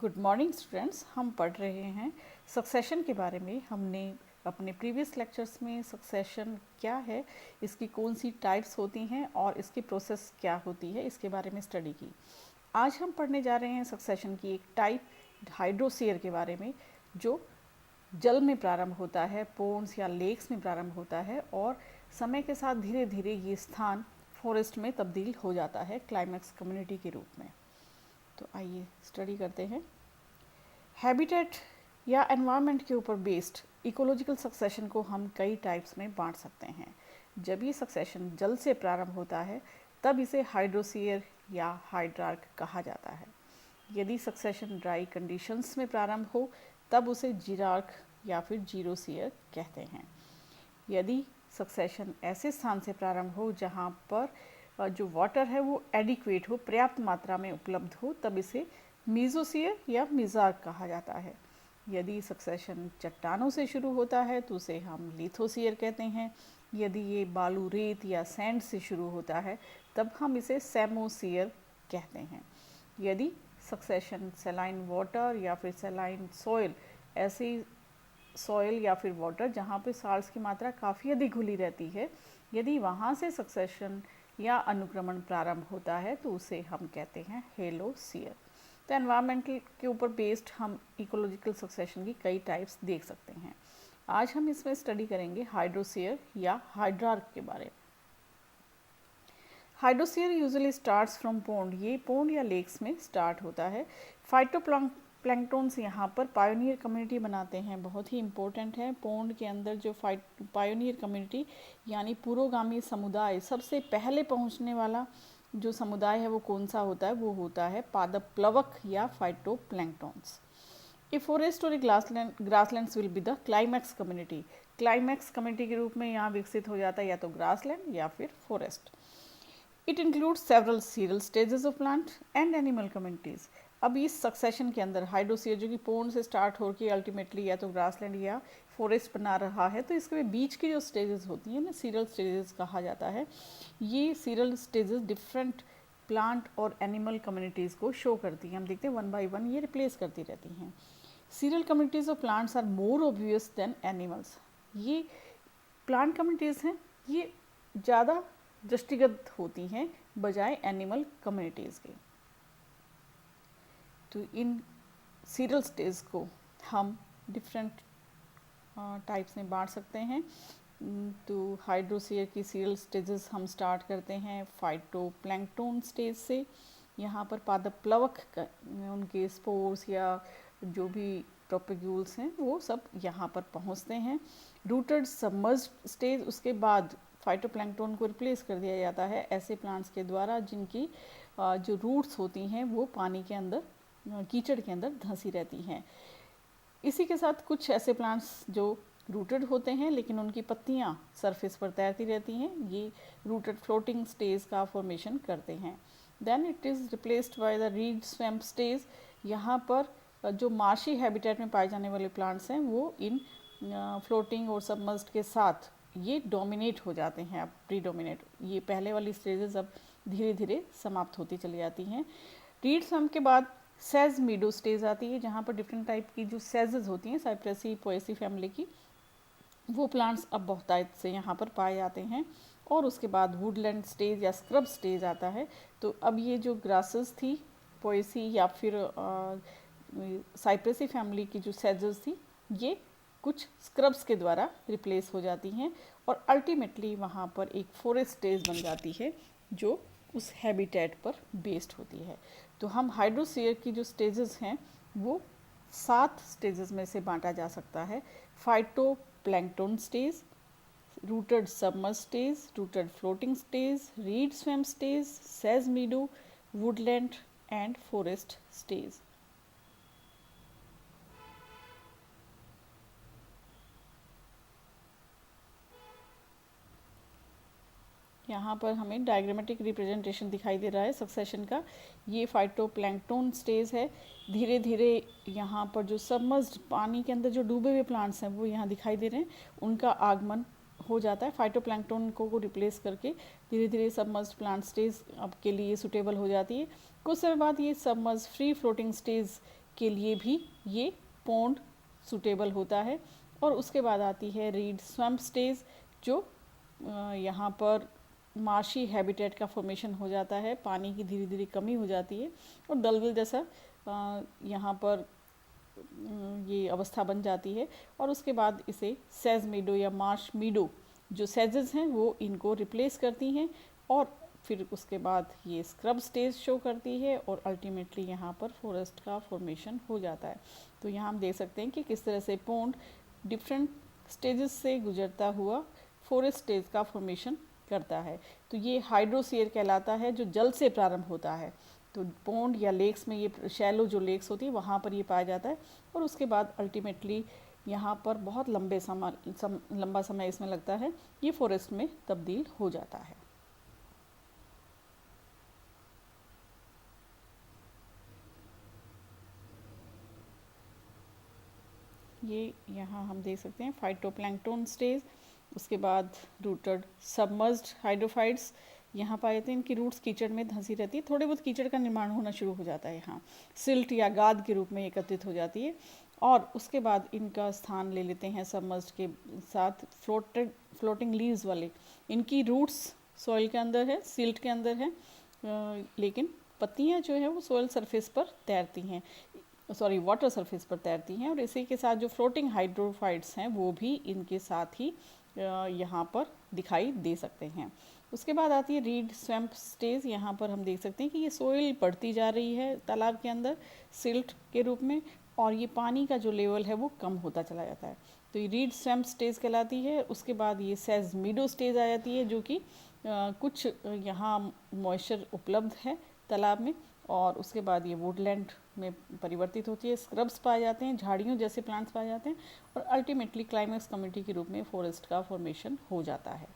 Good morning students. हम पढ़ रहे हैं सक्सेशन के बारे में। हमने अपने प्रीवियस लेक्चर्स में सक्सेशन क्या है, इसकी कौन सी टाइप्स होती हैं और इसकी प्रोसेस क्या होती है, इसके बारे में स्टडी की। आज हम पढ़ने जा रहे हैं सक्सेशन की एक टाइप हाइड्रोसीयर के बारे में, जो जल में प्रारंभ होता है, पोन्ड्स या लेक्स में प्रारंभ होता है और समय के साथ धीरे धीरे ये स्थान फॉरेस्ट में तब्दील हो जाता है क्लाइमैक्स कम्युनिटी के रूप में। तो आइए स्टडी करते हैं। हैबिटेट या एनवायरनमेंट के ऊपर बेस्ड इकोलॉजिकल सक्सेशन को हम कई टाइप्स में बांट सकते हैं। जब ये सक्सेशन जल से प्रारंभ होता है तब इसे हाइड्रोसीयर या हाइड्रार्क कहा जाता है। यदि सक्सेशन ड्राई कंडीशंस में प्रारंभ हो तब उसे जीरार्क या फिर जीरोसीयर कहते हैं। यदि सक्सेशन ऐसे स्थान से प्रारंभ हो जहाँ पर जो वाटर है वो एडिक्वेट हो, पर्याप्त मात्रा में उपलब्ध हो, तब इसे मीजोसीयर या मिजार्क कहा जाता है। यदि सक्सेशन चट्टानों से शुरू होता है तो उसे हम लिथोसीयर कहते हैं। यदि ये बालू, रेत या सैंड से शुरू होता है तब हम इसे सेमोसीयर कहते हैं। यदि सक्सेशन सैलाइन वाटर या फिर सैलाइन सॉइल, ऐसी सॉइल या फिर वाटर जहाँ पे साल्ट्स की मात्रा काफ़ी अधिक घुली रहती है, यदि वहाँ से सक्सेशन या अनुक्रमण प्रारंभ होता है तो उसे हम कहते हैं हेलोसीयर। तो एनवायरमेंटल के ऊपर बेस्ड हम इकोलॉजिकल सक्सेशन की कई टाइप्स देख सकते हैं। आज हम इसमें स्टडी करेंगे हाइड्रोसीयर या हाइड्रार्क के बारे में। हाइड्रोसीयर यूजुअली स्टार्ट्स फ्रॉम पोन्ड, ये पोन्ड या लेक्स में स्टार्ट होता है। फाइटोप्लैंक्टन्स यहाँ पर पायोनियर कम्युनिटी बनाते हैं, बहुत ही इम्पोर्टेंट है। पोन्ड के अंदर जो पायोनियर कम्युनिटी यानी पुरोगामी समुदाय, सबसे पहले पहुँचने वाला जो समुदाय है वो कौन सा होता है, वो होता है पादप प्लवक या फाइटोप्लैंक्टन्स। ए फॉरेस्ट और a grasslands will be the climax community. Climax community के रूप में यहाँ विकसित हो जाता है या तो ग्रासलैंड या फिर forest. It includes several serial stages of plant and animal communities. अब इस सक्सेशन के अंदर हाइड्रोसीयर जो कि पोन्ड से स्टार्ट होकर अल्टीमेटली या तो ग्रासलैंड या फॉरेस्ट बना रहा है, तो इसके बीच की जो स्टेजेस होती हैं ना, सीरियल स्टेजेस कहा जाता है। ये सीरियल स्टेजेस डिफरेंट प्लांट और एनिमल कम्युनिटीज़ को शो करती हैं। हम देखते हैं वन बाय वन ये रिप्लेस करती रहती हैं। Serial communities of plants are more obvious than animals. ये प्लांट कम्युनिटीज़ हैं, ये ज़्यादा दृष्टिगत होती हैं बजाय एनिमल कम्युनिटीज़ के। तो इन सीरियल स्टेज को हम डिफरेंट टाइप्स में बांट सकते हैं। तो हाइड्रोसीयर की सीरियल स्टेजेस हम स्टार्ट करते हैं फाइटोप्लैंक्टन स्टेज से। यहाँ पर पादप प्लवक उनके स्पोर्स या जो भी प्रोपेग्यूल्स हैं वो सब यहाँ पर पहुँचते हैं। रूटेड सबमर्ज्ड स्टेज, उसके बाद फाइटोप्लैंक्टन को रिप्लेस कर दिया जाता है ऐसे प्लांट्स के द्वारा जिनकी जो रूट्स होती हैं वो पानी के अंदर, कीचड़ के अंदर धंसी रहती हैं। इसी के साथ कुछ ऐसे प्लांट्स जो रूटेड होते हैं लेकिन उनकी पत्तियां सरफेस पर तैरती रहती हैं, ये रूटेड फ्लोटिंग स्टेज का फॉर्मेशन करते हैं। Then it is replaced by the reed swamp stage. यहाँ पर जो मार्शी हैबिटेट में पाए जाने वाले प्लांट्स हैं वो इन फ्लोटिंग और सबमर्ज्ड के साथ ये डोमिनेट हो जाते हैं। अब प्रीडोमिनेट, ये पहले वाली स्टेजेस अब धीरे धीरे समाप्त होती चली जाती हैं। रीड स्वैम्प के बाद सेज मीडो स्टेज आती है, जहाँ पर डिफरेंट टाइप की जो सेजेस होती हैं साइप्रेसी पोएसी फैमिली की, वो प्लांट्स अब बहुतायत से यहाँ पर पाए जाते हैं। और उसके बाद वुडलैंड स्टेज या स्क्रब स्टेज आता है। तो अब ये जो ग्रासेस थी, पोएसी या फिर साइप्रेसी फैमिली की जो सेजेस थी, ये कुछ स्क्रब्स के द्वारा रिप्लेस हो जाती हैं और अल्टीमेटली वहाँ पर एक फॉरेस्ट स्टेज बन जाती है जो उस हैबिटेट पर बेस्ड होती है। तो हम हाइड्रोसीयर की जो स्टेजेस हैं वो 7 स्टेजेस में से बांटा जा सकता है। Phytoplankton stage, rooted submerge stage, rooted floating stage, read swamp stage, says मीडो, Woodland and forest stage. यहाँ पर हमें डायग्रामेटिक रिप्रेजेंटेशन दिखाई दे रहा है सक्सेशन का। ये फाइटोप्लैंक्टन स्टेज है। धीरे धीरे यहाँ पर जो सबमर्ज्ड पानी के अंदर जो डूबे हुए प्लांट्स हैं वो यहाँ दिखाई दे रहे हैं, उनका आगमन हो जाता है। फाइटोप्लैंक्टन को रिप्लेस करके धीरे धीरे सबमर्ज्ड प्लांट स्टेज अब के लिए सुटेबल हो जाती है। कुछ समय बाद ये सबमर्ज फ्री फ्लोटिंग स्टेज के लिए भी ये पोंड सूटेबल होता है। और उसके बाद आती है रीड स्वैम्प स्टेज, जो यहाँ पर मार्शी हैबिटेट का फॉर्मेशन हो जाता है, पानी की धीरे धीरे कमी हो जाती है और दलदल जैसा यहाँ पर ये अवस्था बन जाती है। और उसके बाद इसे सेज मीडो या मार्श मीडो, जो सेजेस हैं वो इनको रिप्लेस करती हैं और फिर उसके बाद ये स्क्रब स्टेज शो करती है और अल्टीमेटली यहाँ पर फॉरेस्ट का फॉर्मेशन हो जाता है। तो यहाँ हम देख सकते हैं कि किस तरह से पोंड डिफरेंट स्टेजेस से गुजरता हुआ फॉरेस्ट स्टेज का फॉर्मेशन करता है। तो ये हाइड्रोसीयर कहलाता है, जो जल से प्रारंभ होता है। तो पोंड या लेक्स में, ये शैलो जो लेक्स होती है वहाँ पर ये पाया जाता है और उसके बाद अल्टीमेटली यहाँ पर बहुत लंबा समय इसमें लगता है, ये फॉरेस्ट में तब्दील हो जाता है। ये यहाँ हम देख सकते हैं फाइटोप्लैंक्टन स्टेज, उसके बाद रूटेड सबमर्ज्ड हाइड्रोफाइट्स यहाँ पाए जाते हैं। इनकी रूट्स कीचड़ में धंसी रहती है, थोड़े बहुत कीचड़ का निर्माण होना शुरू हो जाता है, यहाँ सिल्ट या गाद के रूप में एकत्रित हो जाती है और उसके बाद इनका स्थान ले लेते हैं सबमर्ज्ड के साथ फ्लोटिंग लीव्स वाले। इनकी रूट्स सॉइल के अंदर है, सिल्ट के अंदर है, लेकिन पत्तियाँ जो है वो सॉइल सरफेस पर तैरती हैं, वाटर सरफेस पर तैरती हैं। और इसी के साथ जो फ्लोटिंग हाइड्रोफाइट्स हैं वो भी इनके साथ ही यहाँ पर दिखाई दे सकते हैं। उसके बाद आती है रीड स्वैम्प स्टेज। यहाँ पर हम देख सकते हैं कि ये सोइल बढ़ती जा रही है तालाब के अंदर सिल्ट के रूप में और ये पानी का जो लेवल है वो कम होता चला जाता है। तो ये रीड स्वैम्प स्टेज कहलाती है। उसके बाद ये सेज मीडो स्टेज आ जाती है, जो कि कुछ यहाँ मॉइस्चर उपलब्ध है तालाब में और उसके बाद ये वुडलैंड में परिवर्तित होती है, स्क्रब्स पाए जाते हैं, झाड़ियों जैसे प्लांट्स पाए जाते हैं और अल्टीमेटली क्लाइमेक्स कम्युनिटी के रूप में फॉरेस्ट का फॉर्मेशन हो जाता है।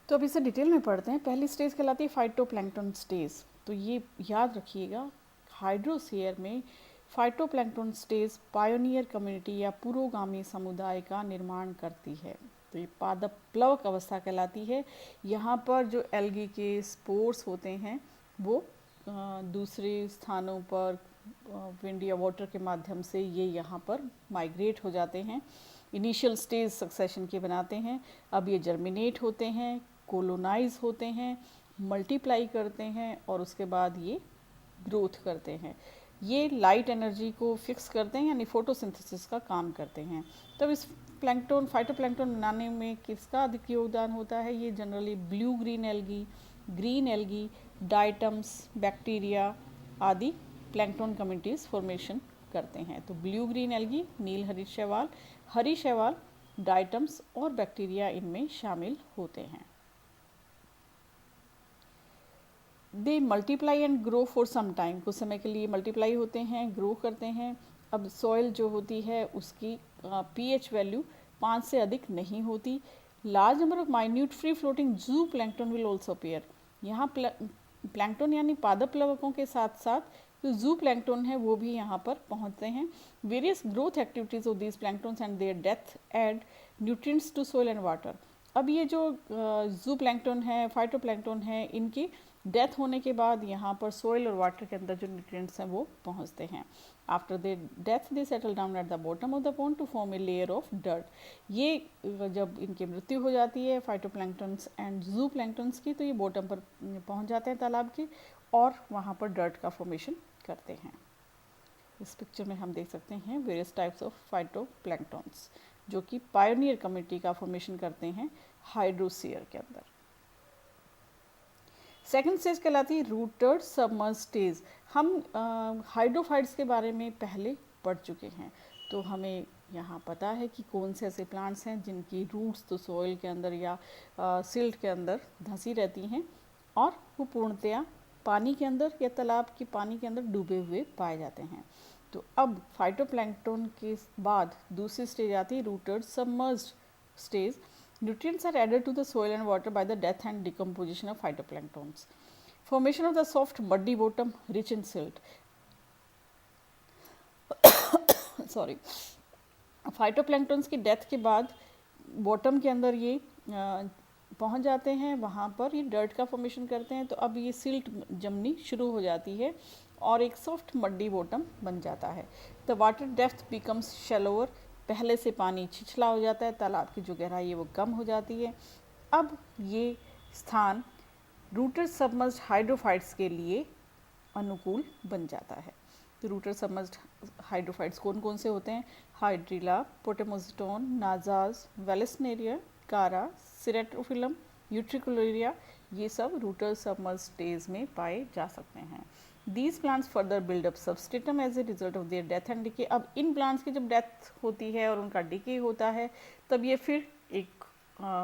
तो अब इसे डिटेल में पढ़ते हैं। पहली स्टेज कहलाती है फाइटोप्लैंक्टन स्टेज। तो ये याद रखिएगा, हाइड्रोसीयर में फाइटोप्लैंक्टन स्टेज पायोनियर कम्युनिटी या पुरोगामी समुदाय का निर्माण करती है। तो ये पादप प्लवक अवस्था कहलाती है। यहाँ पर जो एल्गी के स्पोर्स होते हैं वो दूसरे स्थानों पर विंड या वाटर के माध्यम से ये यहाँ पर माइग्रेट हो जाते हैं। इनिशियल स्टेज सक्सेशन के बनाते हैं। अब ये जर्मिनेट होते हैं, कोलोनाइज होते हैं, मल्टीप्लाई करते हैं और उसके बाद ये ग्रोथ करते हैं। ये लाइट एनर्जी को फिक्स करते हैं, यानी फोटोसिंथेसिस का काम करते हैं। तब इस प्लैंक्टन फाइटोप्लैंक्टन बनाने में किसका अधिक योगदान होता है? ये generally blue green algae, green algae, diatoms, bacteria आदि प्लैंक्टन कम्युनिटीज फॉर्मेशन करते हैं। तो ब्लू ग्रीन एल्गी, नील हरी शैवाल, डाइटम्स और बैक्टीरिया इनमें शामिल होते हैं। They multiply and grow for some time, कुछ समय के लिए मल्टीप्लाई होते हैं, ग्रो करते हैं। अब सॉइल जो होती है उसकी pH वैल्यू 5 से अधिक नहीं होती। Large number of minute free floating जू प्लैंक्टन विल ऑल्सो अपीयर। यहाँ प्लैंक्टन यानी पादप प्लवकों के साथ साथ जो जू प्लैंक्टन है वो भी यहाँ पर पहुँचते हैं। Various growth activities of these planktons and their death add nutrients to soil and water. अब ये जो जू प्लैंक्टन है, फाइटोप्लैंक्टन है, इनकी डेथ होने के बाद यहाँ पर सोइल और वाटर के अंदर जो न्यूट्रिएंट्स हैं वो पहुँचते हैं। After the death they settle down at the bottom of the pond to form a layer of dirt. ये जब इनकी मृत्यु हो जाती है फाइटोप्लैंक्टन्स एंड जू प्लैंक्टन्स की, तो ये बॉटम पर पहुँच जाते हैं तालाब के और वहाँ पर डर्ट का फॉर्मेशन करते हैं। इस पिक्चर में हम देख सकते हैं वेरियस टाइप्स ऑफ फाइटोप्लैंक्टन्स जो कि पायोनियर कम्युनिटी का फॉर्मेशन करते हैं हाइड्रोसीयर के अंदर। सेकेंड स्टेज कहलाती है रूटेड सबमर्ज स्टेज। हम हाइड्रोफाइट्स के बारे में पहले पढ़ चुके हैं, तो हमें यहाँ पता है कि कौन से ऐसे प्लांट्स हैं जिनकी रूट्स तो सॉइल के अंदर या सिल्ट के अंदर धंसी रहती हैं और वो पूर्णतया पानी के अंदर या तालाब के पानी के अंदर डूबे हुए पाए जाते हैं। तो अब फाइटोप्लैंक्टन के बाद दूसरी स्टेज आती है rooted submerged stage. Nutrients are added to the soil and water by the death and decomposition of phytoplanktons. Formation of the soft muddy bottom rich in silt. Sorry. Phytoplanktons की death के बाद bottom के अंदर ये पहुंच जाते हैं वहाँ पर ये डर्ट का फॉर्मेशन करते हैं, तो अब ये सिल्ट जमनी शुरू हो जाती है और एक सॉफ्ट मड्डी बॉटम बन जाता है। The water depth becomes shallower, पहले से पानी छिछला हो जाता है, तालाब की जो गहराई है वो कम हो जाती है। अब ये स्थान रूटेड सबमर्ज्ड हाइड्रोफाइट्स के लिए अनुकूल बन जाता है। तो रूटेड सबमर्ज्ड हाइड्रोफाइट्स कौन कौन से होते हैं? हाइड्रिला, पोटेमोजिटोन, नाजाज, वेलिस्नेरिया, कारा, सिरेट्रोफिलम, यूट्रिकुलेरिया, ये सब रूटेड सबमर्ज्ड स्टेज में पाए जा सकते हैं। These plants further build up substratum as a result of their death and decay. अब इन प्लांट्स की जब डेथ होती है और उनका डिके होता है, तब ये फिर एक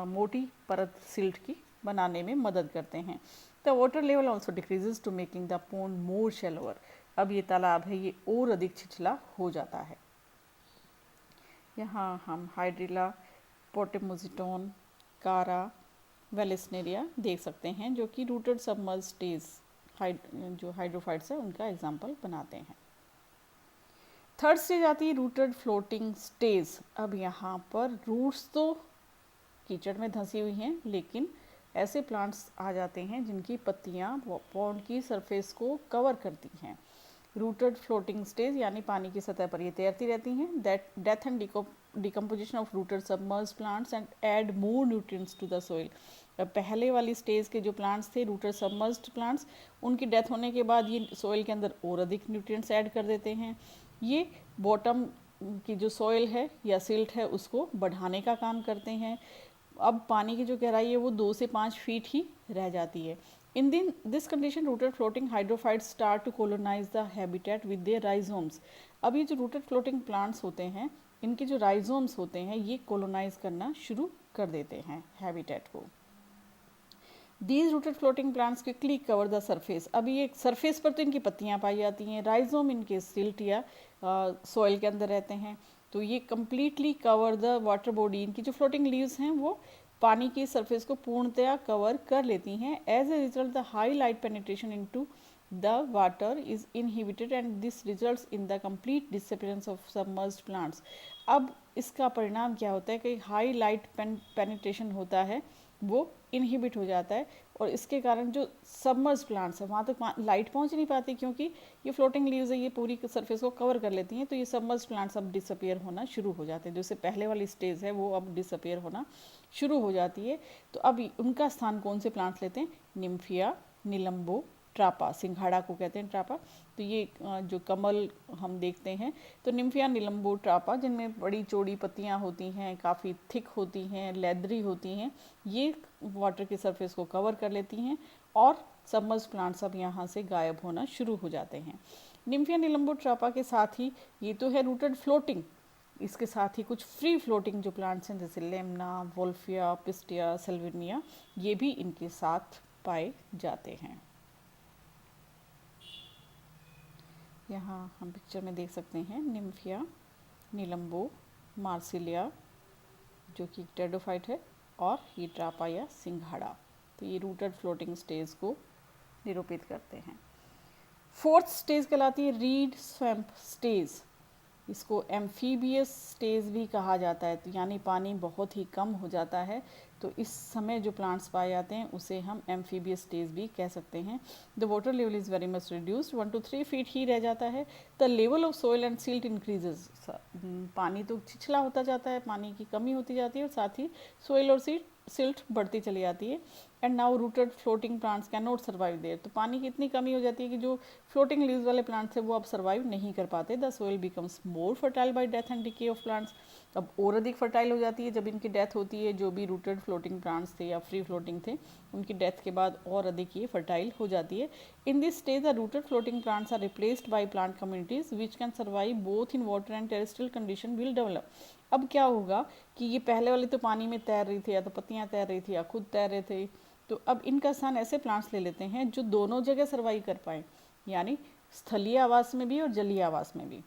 मोटी परत सिल्ट की बनाने में मदद करते हैं। The water level also decreases to making the pond more shallower. अब ये तालाब है ये और अधिक छिछला हो जाता है। यहाँ हम हाइड्रिला, पोटेमोजिटोन, कारा, वेलिस्नेरिया देख सकते हैं जो कि रूटेड सबमर्ज्ड स्टेज जो हाइड्रोफाइट्स है उनका एग्जाम्पल बनाते हैं। थर्ड स्टेज आती है रूटेड फ्लोटिंग स्टेज। अब यहाँ पर रूट्स तो कीचड़ में धंसी हुई हैं, लेकिन ऐसे प्लांट्स आ जाते हैं जिनकी पत्तियाँ पॉन्ड की सरफेस को कवर करती हैं। रूटेड फ्लोटिंग स्टेज यानी पानी की सतह पर ये तैरती रहती हैं। Death and decomposition of rooted submerged plants and add more nutrients to the soil. पहले वाली स्टेज के जो प्लांट्स थे रूटेड सबमर्ज्ड प्लांट्स, उनकी डेथ होने के बाद ये सोइल के अंदर और अधिक न्यूट्रिएंट्स ऐड कर देते हैं। ये बॉटम की जो सोइल है या सिल्ट है उसको बढ़ाने का काम करते हैं। अब पानी की जो गहराई है वो 2 से 5 फीट ही रह जाती है। In this condition, rooted floating hydrophytes start to colonize the habitat with their rhizomes. अब ये जो rooted floating plants होते हैं, इनके जो rhizomes होते हैं ये colonize करना शुरू कर देते हैं habitat को। These rooted floating plants quickly cover the surface. अब ये surface पर तो इनकी पत्तियाँ पाई जाती हैं, rhizome इनके silt या soil के अंदर रहते हैं, तो ये completely cover the water body। इनकी जो floating leaves हैं वो पानी की सरफेस को पूर्णतया कवर कर लेती हैं। As a result the high light penetration into the water is inhibited and this results in the complete disappearance of submerged plants. अब इसका परिणाम क्या होता है कि हाई लाइट पेनिट्रेशन होता है वो इनहिबिट हो जाता है और इसके कारण जो सबमर्ज प्लांट्स है वहाँ तक लाइट पहुँच नहीं पाती, क्योंकि ये फ्लोटिंग लीव्स है ये पूरी सरफेस को कवर कर लेती हैं। तो ये सबमर्ज प्लांट्स अब डिसअपियर होना शुरू हो जाते हैं। जो इससे पहले वाली स्टेज है वो अब डिसअपियर होना शुरू हो जाती है। तो अब उनका स्थान कौन से प्लांट्स लेते हैं? निम्फिया, निलंबो, ट्रापा, सिंघाड़ा को कहते हैं ट्रापा। तो ये जो कमल हम देखते हैं तो निम्फिया, निलंबो, ट्रापा, जिनमें बड़ी चौड़ी पत्तियां होती हैं, काफ़ी थिक होती हैं, लेदरी होती हैं, ये वाटर की सरफेस को कवर कर लेती हैं और सबमर्ज प्लांट्स अब यहाँ से गायब होना शुरू हो जाते हैं। निम्फिया, निलंबो, ट्रापा के साथ ही ये तो है रूटेड फ्लोटिंग, इसके साथ ही कुछ फ्री फ्लोटिंग जो प्लांट्स हैं जैसे लेमना, वोल्फिया, पिस्टिया, सेल्विनिया, ये भी इनके साथ पाए जाते हैं। यहाँ हम पिक्चर में देख सकते हैं निम्फिया, निलंबो, मार्सिलिया जो कि टेडोफाइट है और ये ट्रापा या सिंघाड़ा। तो ये रूटेड फ्लोटिंग स्टेज को निरूपित करते हैं। फोर्थ स्टेज कहलाती है रीड स्वैम्प स्टेज। इसको एम्फीबियस स्टेज भी कहा जाता है, तो यानी पानी बहुत ही कम हो जाता है तो इस समय जो प्लांट्स पाए जाते हैं उसे हम एम्फीबियस स्टेज भी कह सकते हैं। The water level is very much reduced, 1 to 3 feet ही रह जाता है। The level of soil and silt increases, पानी तो छिछला होता जाता है, पानी की कमी होती जाती है और साथ ही सोइल और सिल्ट बढ़ती चली जाती है। And now rooted floating plants can not survive there, तो पानी की इतनी कमी हो जाती है कि जो फ्लोटिंग लीव्स वाले प्लांट्स हैं वो अब सर्वाइव नहीं कर पाते। The soil becomes more fertile bye death and decay of plants, अब और अधिक फर्टाइल हो जाती है जब इनकी डेथ होती है। जो भी रूटेड फ्लोटिंग प्लांट्स थे या फ्री फ्लोटिंग थे उनकी डेथ के बाद और अधिक ये फर्टाइल हो जाती है। In this stage the rooted floating plants are replaced by plant communities which can survive both in water and terrestrial condition will develop. अब क्या होगा कि ये पहले वाले तो पानी में तैर रही थी, या तो पत्तियाँ तैर रही थी या खुद तैर रहे थे, तो अब इनका स्थान ऐसे प्लांट्स ले लेते हैं जो दोनों जगह सर्वाइव कर पाए, यानी स्थलीय आवास में भी और जलीय आवास में भी।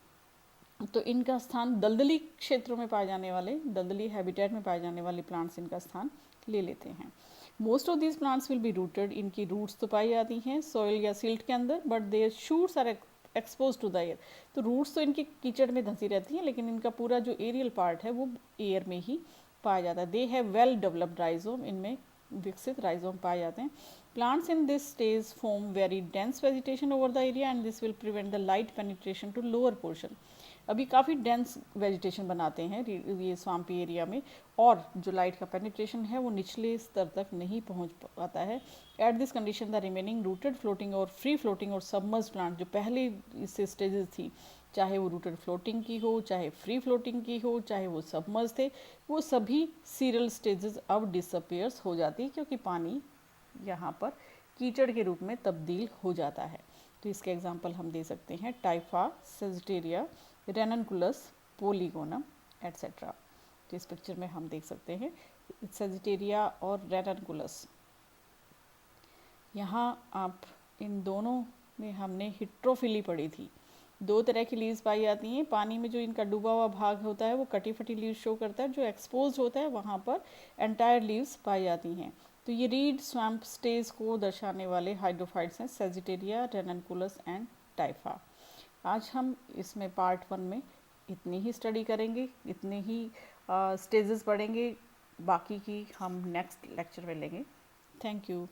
तो इनका स्थान दलदली क्षेत्रों में पाए जाने वाले, दलदली हैबिटेट में पाए जाने वाले प्लांट्स इनका स्थान ले लेते हैं। Most of these plants will be rooted, इनकी रूट्स तो पाई जाती हैं सॉइल या सिल्ट के अंदर, but their shoots are expose to the air. तो रूट्स तो इनकी कीचड़ में धंसी रहती हैं, लेकिन इनका पूरा जो एरियल पार्ट है वो एयर में ही पाया जाता है। They have well developed rhizome, इनमें विकसित राइजोम पाए जाते हैं। Plants in this stage form very dense vegetation over the area and this will prevent the light penetration to lower portion. अभी काफ़ी डेंस वेजिटेशन बनाते हैं ये स्वाम्पी एरिया में, और जो लाइट का पेनिट्रेशन है वो निचले स्तर तक नहीं पहुंच पाता है। At this condition the remaining rooted floating और फ्री फ्लोटिंग और सबमर्ज प्लांट, जो पहले इससे स्टेजेस थी, चाहे वो रूटेड फ्लोटिंग की हो, चाहे फ्री फ्लोटिंग की हो, चाहे वो सबमर्ज थे, वो सभी सीरियल स्टेजेस अब डिसअपियर्स हो जाती है, क्योंकि पानी यहाँ पर कीचड़ के रूप में तब्दील हो जाता है। तो इसके एग्जाम्पल हम दे सकते हैं टाइफा, सेजिटेरिया, रेननकुलस, पोलीगोनम एट्सेट्रा। तो इस पिक्चर में हम देख सकते हैं सेजिटेरिया और रेननकुलस। यहाँ आप इन दोनों में हमने हिट्रोफिली पढ़ी थी। दो तरह की लीव्स पाई जाती हैं। पानी में जो इनका डूबा हुआ भाग होता है वो कटी फटी लीव्स शो करता है, जो एक्सपोज होता है वहाँ पर एंटायर लीव्स पाई जाती हैं। तो ये रीड स्वैम्प स्टेज को दर्शाने वाले हाइड्रोफाइट्स हैं, सेजिटेरिया, रेननकुलस एंड टाइफा। आज हम इसमें पार्ट 1 में इतनी ही स्टडी करेंगे, इतने ही स्टेजेस पढ़ेंगे, बाकी की हम नेक्स्ट लेक्चर में लेंगे। Thank you.